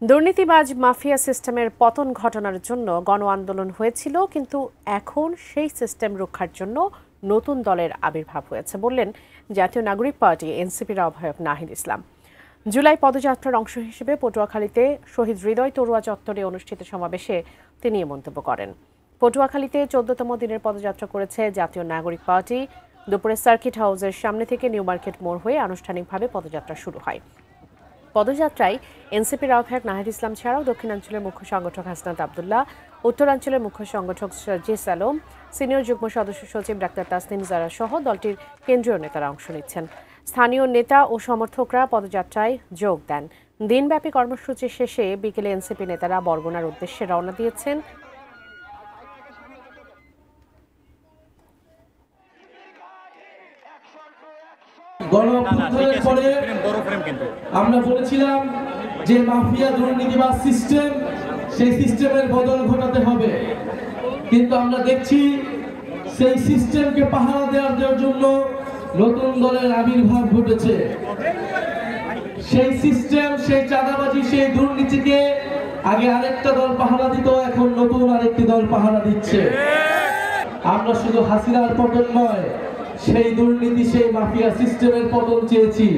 দুর্নীতিবাজ মাফিয়া সিস্টেমের পতন ঘটানোর জন্য গণ আন্দোলন হয়েছিল, কিন্তু এখন সেই সিস্টেম রক্ষার জন্য নতুন দলের আবির্ভাব হয়েছে বললেন জাতীয় নাগরিক পার্টি এনসিপির আহ্বায়ক নাহিদ ইসলাম। জুলাই পদযাত্রার অংশ হিসেবে পটুয়াখালীতে শহীদ হৃদয় তরুয়া চত্বরে অনুষ্ঠিত সমাবেশে তিনি এ মন্তব্য করেন। পটুয়াখালীতে 14তম দিনের পদযাত্রা করেছে জাতীয় নাগরিক পার্টি। দুপুরে সার্কিট হাউসের সামনে থেকে নিউ মার্কেট মোড় হয়ে আনুষ্ঠানিকভাবে পদযাত্রা শুরু হয়। পদযাত্রায় এনসিপির আহ্বায়ক নাহিদ ইসলাম ছাড়াও দক্ষিণাঞ্চলের মুখ্য সংগঠক হাসনাত আবদুল্লাহ, উত্তরাঞ্চলের মুখ্য সংগঠক সার্জিস আলম, সিনিয়র যুগ্ম সদস্য সচিব ডাক্তার তাসনিম জারা সহ দলটির কেন্দ্রীয় নেতারা অংশ নিচ্ছেন। স্থানীয় নেতা ও সমর্থকরা পদযাত্রায় যোগ দেন। দিনব্যাপী কর্মসূচি শেষে বিকেলে এনসিপি নেতারা বরগুনার উদ্দেশ্যে রওনা দিয়েছেন। আমরা বলেছিলাম যে মাফিয়া দুর্নীতিবাজ সিস্টেম, সেই সিস্টেমের বদল ঘটাতে হবে, কিন্তু আমরা দেখছি সেই সিস্টেমকে পাহারা দেওয়ার জন্য নতুন দলের আবির্ভাব ঘটেছে। সেই সিস্টেম, সেই চাঁদাবাজি, সেই দুর্নীতিকে আগে আরেকটা দল পাহারা দিত, এখন নতুন আরেকটি দল পাহারা দিচ্ছে। আমরা শুধু হাসিনার পতন নয়, সেই দুর্নীতি, সেই মাফিয়া সিস্টেমের পতন চেয়েছি।